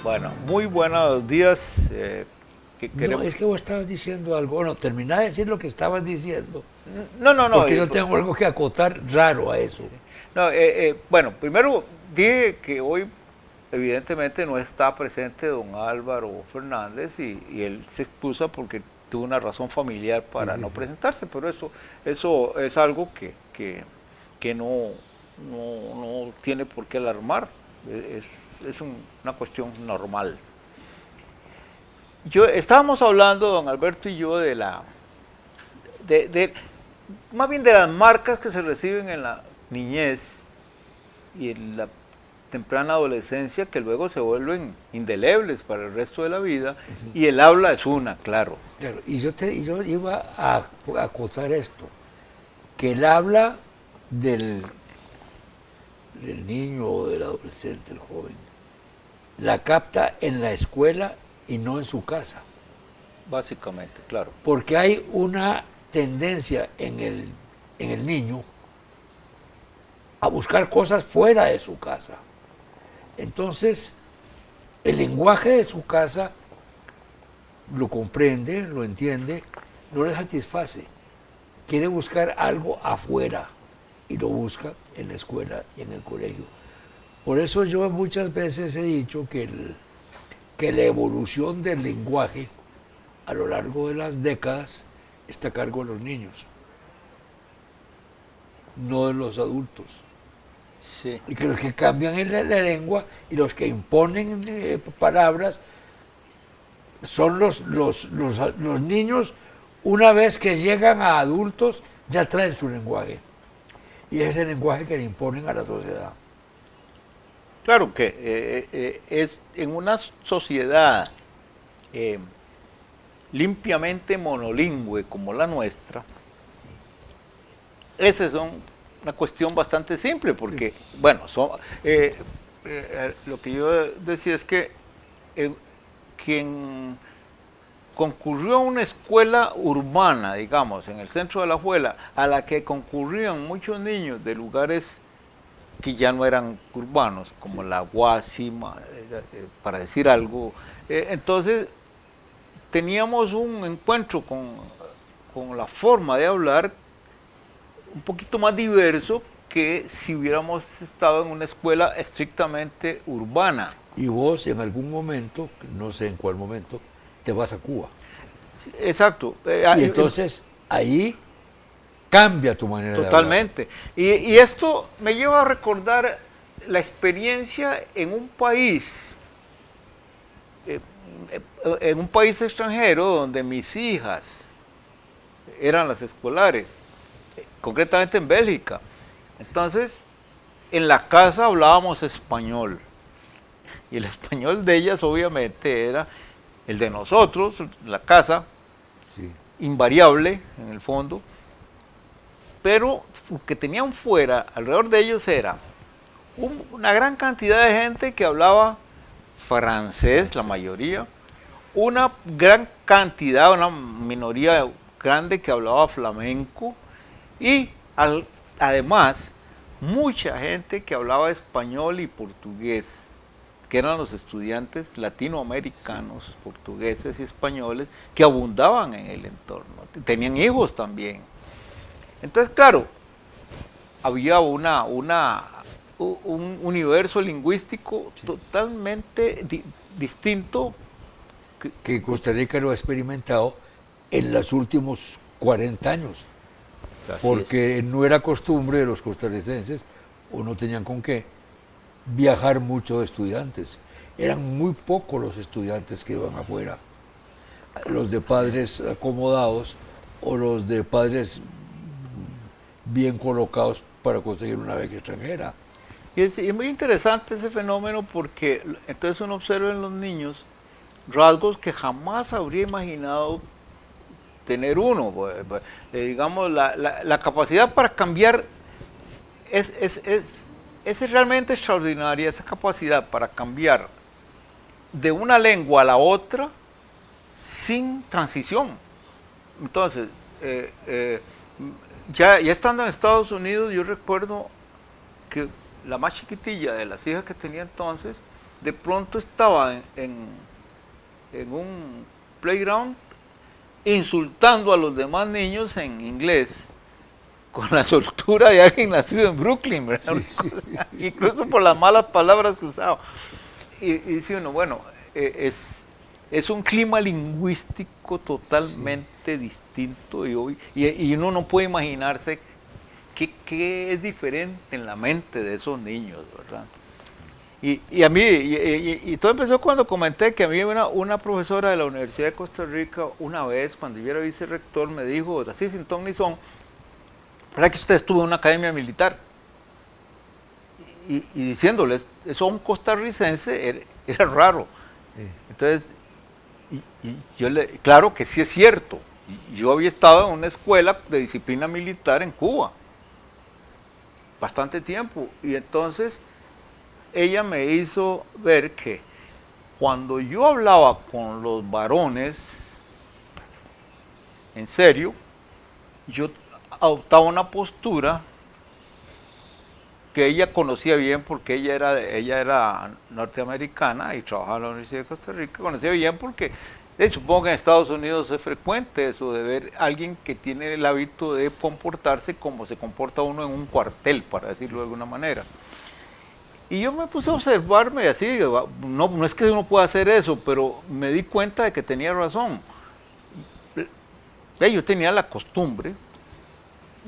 Bueno, muy buenos días. No, es que vos estabas diciendo algo. Bueno, terminá de decir lo que estabas diciendo, No, no, no. porque yo tengo algo que acotar raro a eso. No, bueno, primero dije que hoy evidentemente no está presente don Álvaro Fernández y él se excusa porque tuvo una razón familiar Sí, para sí, no sí. presentarse, pero eso es algo que no tiene por qué alarmar, una cuestión normal. Estábamos hablando, don Alberto y yo, de más bien de las marcas que se reciben en la niñez y en la temprana adolescencia que luego se vuelven indelebles para el resto de la vida, Sí. y el habla es una, claro. Claro, y yo iba a acotar esto, que él habla del niño o del adolescente, el joven, la capta en la escuela y no en su casa, Básicamente, claro. porque hay una tendencia en el niño a buscar cosas fuera de su casa. Entonces, el lenguaje de su casa lo comprende, lo entiende, no le satisface. Quiere buscar algo afuera y lo busca en la escuela y en el colegio. Por eso yo muchas veces he dicho que la evolución del lenguaje a lo largo de las décadas está a cargo de los niños, no de los adultos. Sí. Y que los que cambian en la lengua y los que imponen palabras son los niños. Una vez que llegan a adultos ya traen su lenguaje y es el lenguaje que le imponen a la sociedad. Claro que es en una sociedad eh, limpiamente monolingüe como la nuestra. Esa es una cuestión bastante simple porque, Sí. bueno, lo que yo decía es que eh, quien concurrió a una escuela urbana, digamos, en el centro de la Alajuela, a la que concurrían muchos niños de lugares que ya no eran urbanos, como la Guásima, para decir algo. Entonces, teníamos un encuentro con la forma de hablar un poquito más diverso que si hubiéramos estado en una escuela estrictamente urbana. Y vos en algún momento, no sé en cuál momento, te vas a Cuba. Exacto. Y entonces ahí cambia tu manera de hablar. Totalmente. Y esto me lleva a recordar la experiencia eh, en un país extranjero donde mis hijas eran las escolares, concretamente en Bélgica. Entonces, en la casa hablábamos español. Y el español de ellas obviamente era el de nosotros, la casa, Sí. invariable en el fondo, pero lo que tenían fuera, alrededor de ellos era una gran cantidad de gente que hablaba francés, la mayoría, una gran cantidad, una minoría grande que hablaba flamenco y además mucha gente que hablaba español y portugués, que eran los estudiantes latinoamericanos, sí, portugueses y españoles, que abundaban en el entorno. Tenían hijos también. Entonces, claro, había un universo lingüístico Sí. totalmente distinto. Que Costa Rica lo ha experimentado en los últimos 40 años, Así es. porque no era costumbre de los costarricenses, o no tenían con qué, viajar mucho de estudiantes. Eran muy pocos los estudiantes que iban afuera, los de padres acomodados o los de padres bien colocados para conseguir una beca extranjera. Y es muy interesante ese fenómeno porque entonces uno observa en los niños rasgos que jamás habría imaginado tener uno. Digamos, la capacidad para cambiar es realmente extraordinaria, esa capacidad para cambiar de una lengua a la otra sin transición. Entonces, ya estando en Estados Unidos, yo recuerdo que la más chiquitilla de las hijas que tenía entonces de pronto estaba en un playground insultando a los demás niños en inglés, con la soltura de alguien nacido en Brooklyn, ¿verdad? Sí, sí. Incluso por las malas palabras que usaba. Y dice uno, bueno, es un clima lingüístico totalmente distinto y uno no puede imaginarse qué es diferente en la mente de esos niños, ¿verdad? Y a mí, y todo empezó cuando comenté que a mí una profesora de la Universidad de Costa Rica, una vez, cuando yo era vicerrector, me dijo, así sin ton ni son, ¿verdad que usted estuvo en una academia militar? Y diciéndoles, eso a un costarricense era raro. Entonces, claro que sí es cierto, yo había estado en una escuela de disciplina militar en Cuba, bastante tiempo, y entonces ella me hizo ver que cuando yo hablaba con los varones, en serio, yo adoptaba una postura que ella conocía bien porque ella era norteamericana y trabajaba en la Universidad de Costa Rica, conocía bien porque supongo que en Estados Unidos es frecuente eso de ver a alguien que tiene el hábito de comportarse como se comporta uno en un cuartel, para decirlo de alguna manera. Y yo me puse a observarme así, no es que uno pueda hacer eso, pero me di cuenta de que tenía razón. Yo tenía la costumbre,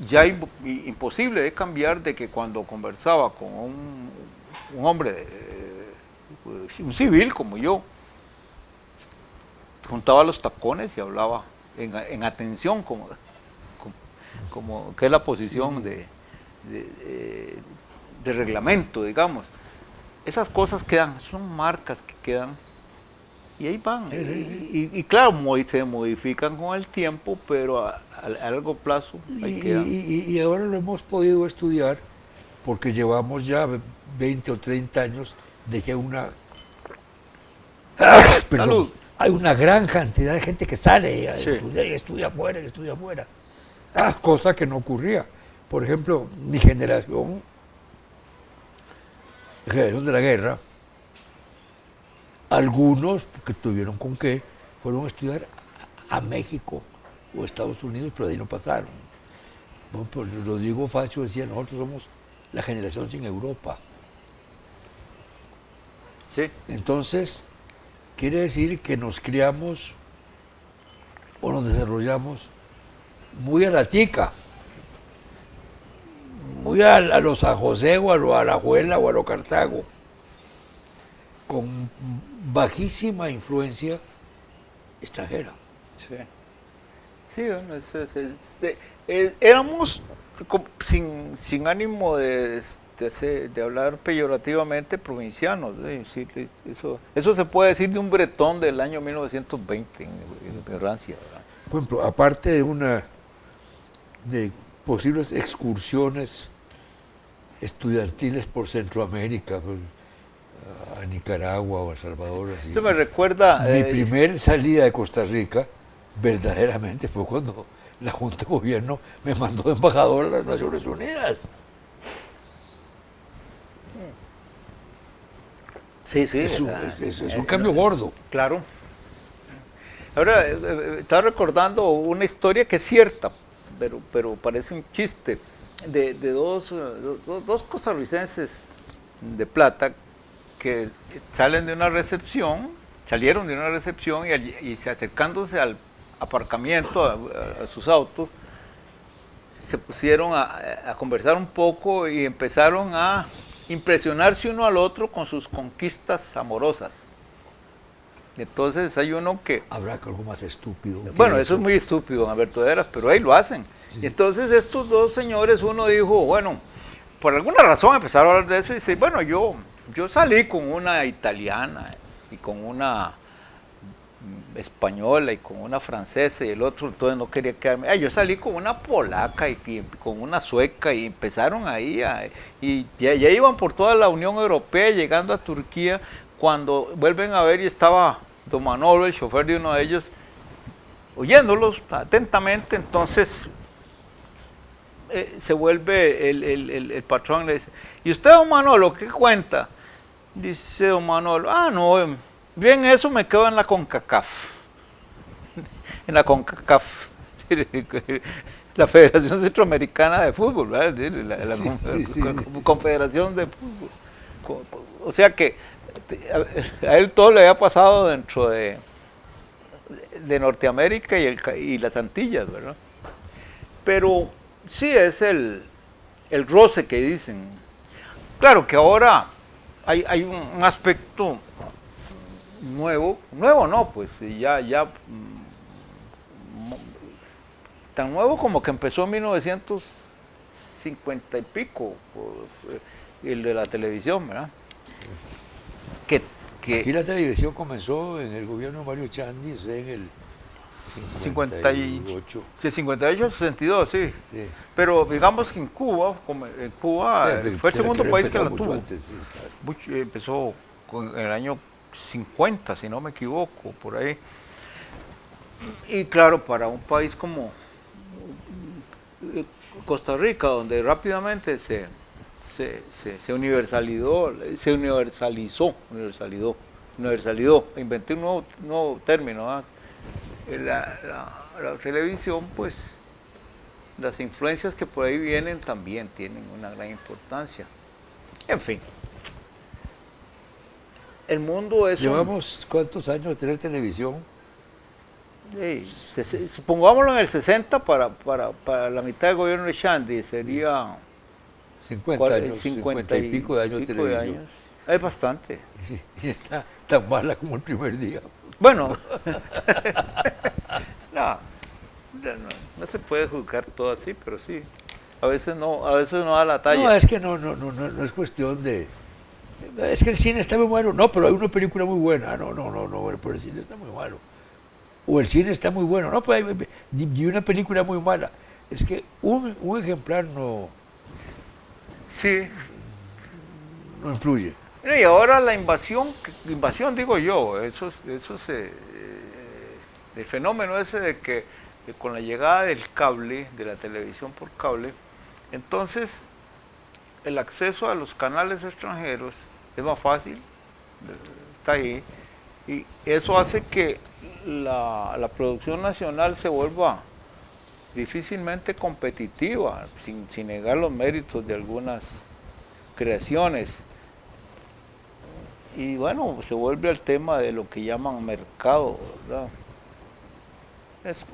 ya imposible de cambiar, de que cuando conversaba con un hombre, un civil como yo, juntaba los tacones y hablaba en atención, como que es la posición de reglamento, digamos. Esas cosas quedan, son marcas que quedan y ahí van. Y claro, se modifican con el tiempo, pero a largo plazo ahí quedan. Y ahora lo hemos podido estudiar porque llevamos ya 20 o 30 años de que Salud. Hay una gran cantidad de gente que sale a Sí. estudiar y estudia afuera. Cosa que no ocurría. Por ejemplo, mi generación de la guerra, algunos que tuvieron con qué, fueron a estudiar a México o Estados Unidos, pero de ahí no pasaron. Bueno, pues Rodrigo Facio decía, nosotros somos la generación sin Europa. Sí. Entonces, quiere decir que nos criamos o nos desarrollamos muy a la tica, muy a lo San José o a lo Alajuela o a lo Cartago, con bajísima influencia extranjera. Sí. Sí, bueno, éramos sin ánimo de hablar peyorativamente provincianos. Sí, eso se puede decir de un bretón del año 1920 en Francia, ¿verdad? Por ejemplo, aparte de posibles excursiones estudiantiles por Centroamérica, a Nicaragua o a El Salvador. Así. Eso me recuerda... Mi primer salida de Costa Rica verdaderamente fue cuando la Junta de Gobierno me mandó de embajador a las Naciones Unidas. Sí, sí. Es un cambio gordo. Claro. Ahora, estaba recordando una historia que es cierta, pero parece un chiste, de dos costarricenses de plata que salieron de una recepción y acercándose al aparcamiento, a sus autos, se pusieron a conversar un poco y empezaron a impresionarse uno al otro con sus conquistas amorosas. Entonces hay uno que... Habrá algo más estúpido. Bueno, eso es muy estúpido, don Alberto Heras, pero ahí lo hacen. Sí. Entonces estos dos señores, uno dijo, bueno, por alguna razón empezaron a hablar de eso y dice, bueno, yo salí con una italiana y con una española y con una francesa y el otro entonces no quería quedarme. Yo salí con una polaca y con una sueca y empezaron ahí y ya iban por toda la Unión Europea llegando a Turquía cuando vuelven a ver y estaba don Manolo, el chofer de uno de ellos, oyéndolos atentamente. Entonces se vuelve el patrón, le dice, ¿y usted, don Manolo, qué cuenta? Dice don Manuel, no, bien eso me quedo en la CONCACAF. En la CONCACAF. La Federación Centroamericana de Fútbol, ¿verdad? La Sí, sí, sí. Confederación de Fútbol. O sea que a él todo le había pasado dentro de Norteamérica y las Antillas, ¿verdad? Pero sí es el roce que dicen. Claro que ahora hay un aspecto nuevo no, pues ya tan nuevo como que empezó en 1950 y pico, el de la televisión, ¿verdad? Que Aquí la televisión comenzó en el gobierno de Mario Chandis en el 58. de 58 a 62, sí. Sí. Pero digamos que en Cuba fue el segundo país que la tuvo. Antes, sí, claro. Empezó en el año 50, si no me equivoco, por ahí. Y claro, para un país como Costa Rica, donde rápidamente se universalizó, inventé un nuevo término, ¿verdad? La televisión, pues las influencias que por ahí vienen también tienen una gran importancia. En fin, el mundo es ¿Llevamos cuántos años de tener televisión? Pongámoslo en el 60 para la mitad del gobierno de Shandy, sería 50 años, 50 y pico de años de televisión. Es bastante. Sí, y está tan mala como el primer día. Bueno, no se puede juzgar todo así, pero sí. A veces no da la talla. No, es que no es cuestión de... Es que el cine está muy bueno. No, pero hay una película muy buena. No, pero el cine está muy malo. O el cine está muy bueno. No, pues y una película muy mala. Es que un ejemplar no influye. Y ahora la invasión digo yo, el fenómeno ese de que con la llegada del cable, de la televisión por cable, entonces el acceso a los canales extranjeros es más fácil, está ahí, y eso hace que la producción nacional se vuelva difícilmente competitiva, sin negar los méritos de algunas creaciones. Y bueno, se vuelve al tema de lo que llaman mercado, ¿verdad? Es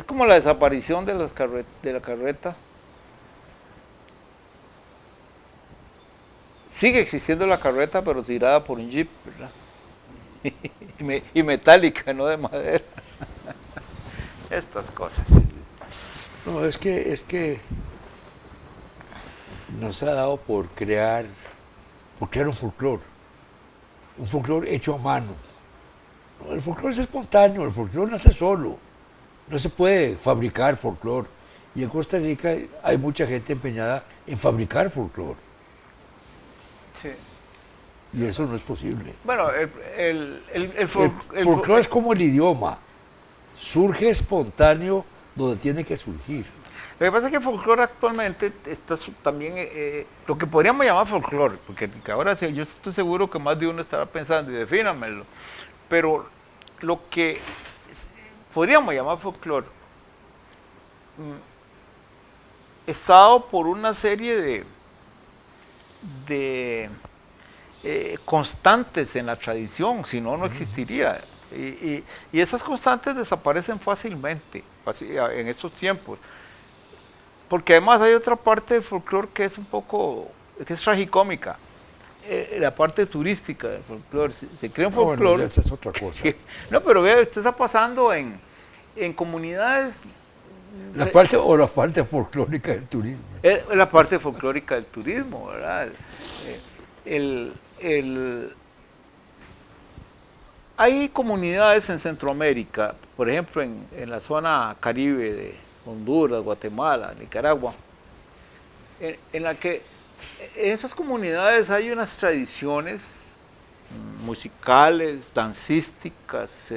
como la desaparición de la carreta. Sigue existiendo la carreta, pero tirada por un jeep, ¿verdad? Y metálica, no de madera. Estas cosas. No, es que nos ha dado por crear un folclore hecho a mano. El folclore es espontáneo, el folclore nace solo. No se puede fabricar folclore. Y en Costa Rica hay mucha gente empeñada en fabricar folclore. Sí. Y eso no es posible. Bueno, El folclore es como el idioma. Surge espontáneo donde tiene que surgir. Lo que pasa es que el folclore actualmente está también, lo que podríamos llamar folclore, porque ahora sí, yo estoy seguro que más de uno estará pensando, y defínamelo, pero lo que podríamos llamar folclore está dado por una serie de constantes en la tradición, si no, no existiría. Y esas constantes desaparecen fácilmente en estos tiempos. Porque además hay otra parte del folclore que es que es tragicómica. La parte turística del folclore. Se crea un folclore. Bueno, esa es otra cosa. No, pero vea, esto está pasando en comunidades. La parte folclórica del turismo. La parte folclórica del turismo, ¿verdad? Hay comunidades en Centroamérica, por ejemplo en la Caribe de Honduras, Guatemala, Nicaragua, en la que en esas comunidades hay unas tradiciones musicales, dancísticas,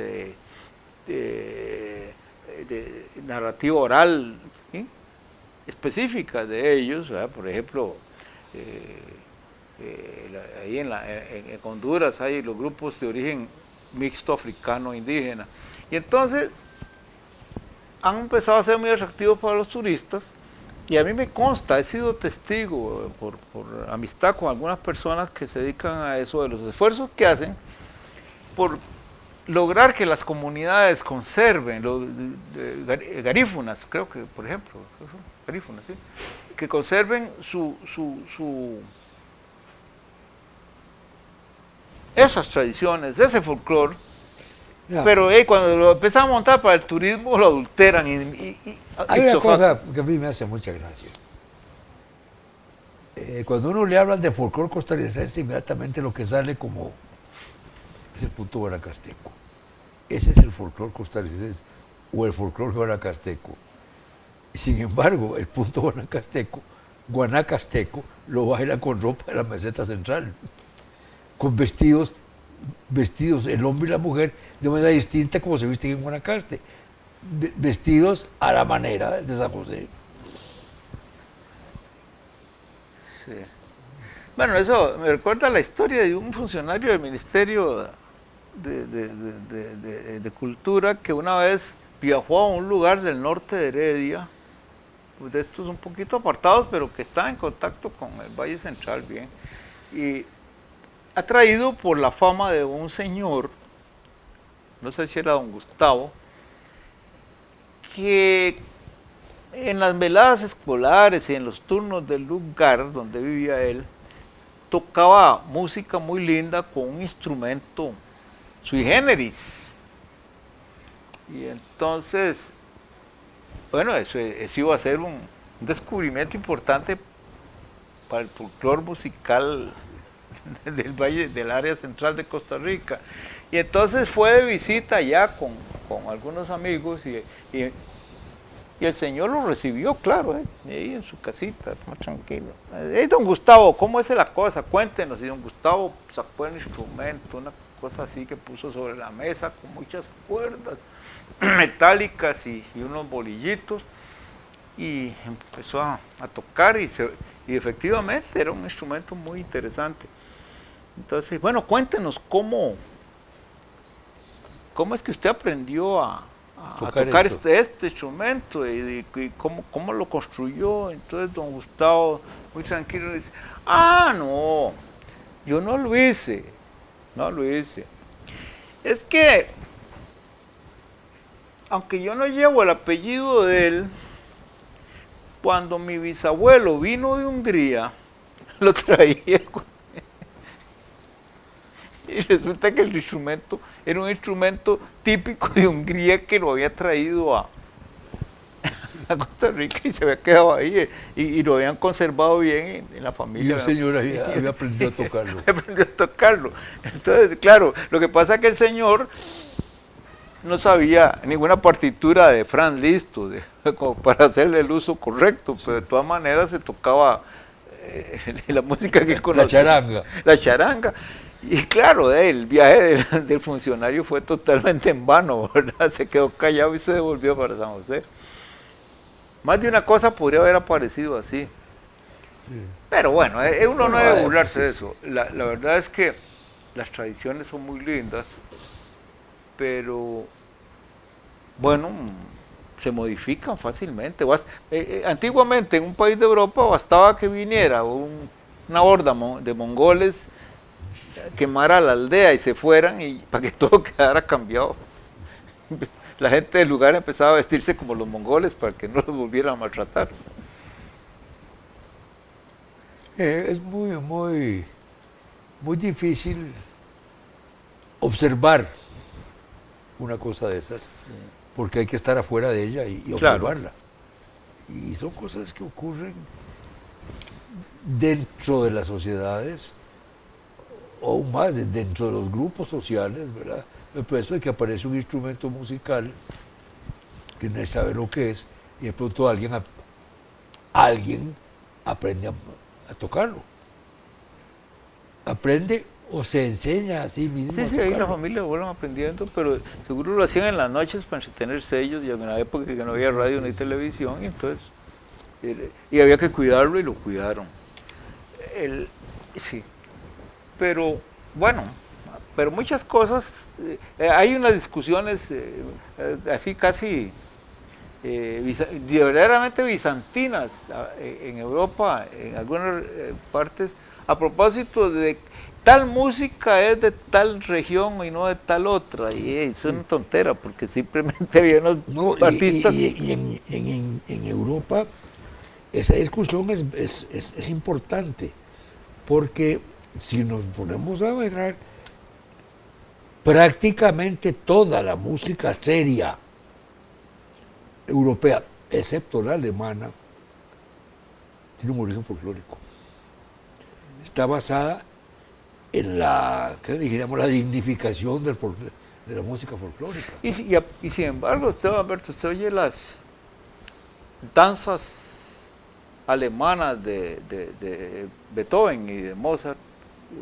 de narrativa oral, ¿sí? Específicas de ellos, ¿verdad? Por ejemplo, ahí en Honduras hay los grupos de origen mixto africano-indígena. Y entonces han empezado a ser muy atractivos para los turistas. Y a mí me consta, he sido testigo por amistad con algunas personas que se dedican a eso, de los esfuerzos que hacen por lograr que las comunidades conserven, garífunas, creo que, por ejemplo, garífunas, ¿sí? Que conserven esas tradiciones, ese folclore. Pero cuando lo empiezan a montar para el turismo, lo adulteran. Hay una cosa que a mí me hace mucha gracia. Cuando uno le habla de folclore costarricense, inmediatamente lo que sale como es el punto guanacasteco. Ese es el folclore costarricense o el folclore guanacasteco. Sin embargo, el punto guanacasteco, lo bailan con ropa de la meseta central, con vestidos, el hombre y la mujer, de manera distinta como se visten en Guanacaste, vestidos a la manera de San José. Sí. Bueno, eso me recuerda la historia de un funcionario del Ministerio de Cultura que una vez viajó a un lugar del norte de Heredia, de estos un poquito apartados, pero que está en contacto con el Valle Central bien, y atraído por la fama de un señor, no sé si era don Gustavo, que en las veladas escolares y en los turnos del lugar donde vivía él, tocaba música muy linda con un instrumento sui generis. Y entonces, bueno, eso iba a ser un descubrimiento importante para el folclore musical del valle, del área central de Costa Rica. Y entonces fue de visita allá con algunos amigos y el señor lo recibió, claro, ahí en su casita, más tranquilo. Hey, don Gustavo, ¿cómo es la cosa? Cuéntenos. Y don Gustavo sacó el instrumento, una cosa así que puso sobre la mesa con muchas cuerdas metálicas y unos bolillitos, y empezó a tocar y efectivamente era un instrumento muy interesante. Entonces, bueno, cuéntenos cómo es que usted aprendió a tocar este instrumento y cómo lo construyó. Entonces don Gustavo, muy tranquilo, dice, no, yo no lo hice. Es que, aunque yo no llevo el apellido de él, cuando mi bisabuelo vino de Hungría, lo traía. Y resulta que el instrumento era un instrumento típico de Hungría que lo había traído a Costa Rica y se había quedado ahí y lo habían conservado bien en la familia. Y el señor había aprendido a tocarlo. Aprendió a tocarlo. Entonces, claro, lo que pasa es que el señor no sabía ninguna partitura de Franz Liszt como para hacerle el uso correcto, pero de todas maneras se tocaba la música que él conocía. La charanga. Y claro, el viaje del funcionario fue totalmente en vano, ¿verdad? Se quedó callado y se devolvió para San José. Más de una cosa podría haber aparecido así. Sí. Pero bueno, uno no debe burlarse de eso. La verdad es que las tradiciones son muy lindas, pero bueno, se modifican fácilmente. Antiguamente en un país de Europa bastaba que viniera una horda de mongoles, quemara la aldea y se fueran y para que todo quedara cambiado. La gente del lugar empezaba a vestirse como los mongoles para que no los volvieran a maltratar. Es muy difícil observar una cosa de esas, porque hay que estar afuera de ella y observarla. Claro. Y son cosas que ocurren dentro de las sociedades, o aún más dentro de los grupos sociales, ¿verdad? Por eso es que aparece un instrumento musical que nadie sabe lo que es, y de pronto alguien aprende a tocarlo. Aprende o se enseña a sí mismo. Sí, ahí la familia vuelven aprendiendo, pero seguro lo hacían en las noches para entretenerse ellos, y en una época que no había radio ni televisión, y entonces y había que cuidarlo y lo cuidaron. Sí, pero bueno, pero muchas cosas, hay unas discusiones así casi verdaderamente bizantinas en Europa, en algunas partes, a propósito de tal música es de tal región y no de tal otra, y es una tontera, porque simplemente había unos No, artistas... y en Europa esa discusión es importante, porque si nos ponemos a ver, prácticamente toda la música seria europea, excepto la alemana, tiene un origen folclórico. Está basada en la, ¿qué diríamos?, la dignificación de la música folclórica. Y sin embargo, usted, Alberto, usted oye las danzas alemanas de Beethoven y de Mozart,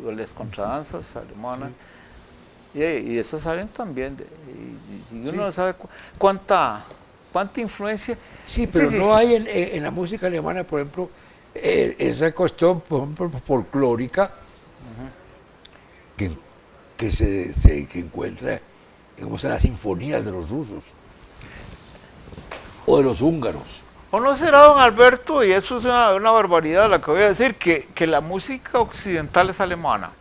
o las contradanzas alemanas, y esas salen también, y uno no sabe cuánta influencia. Sí, pero no hay en la música alemana, por ejemplo, esa cuestión, por ejemplo, folclórica, que que encuentra en las sinfonías de los rusos o de los húngaros. ¿O no será, don Alberto, y eso es una barbaridad la que voy a decir, que la música occidental es alemana?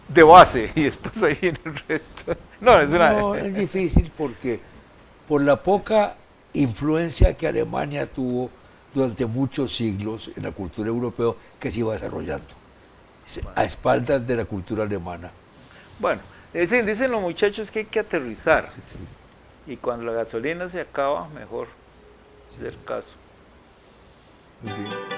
De base, y después ahí viene el resto. No, es difícil porque por la poca influencia que Alemania tuvo durante muchos siglos en la cultura europea que se iba desarrollando, a espaldas de la cultura alemana. Bueno, dicen los muchachos que hay que aterrizar, y cuando la gasolina se acaba, mejor es el caso. Muy bien.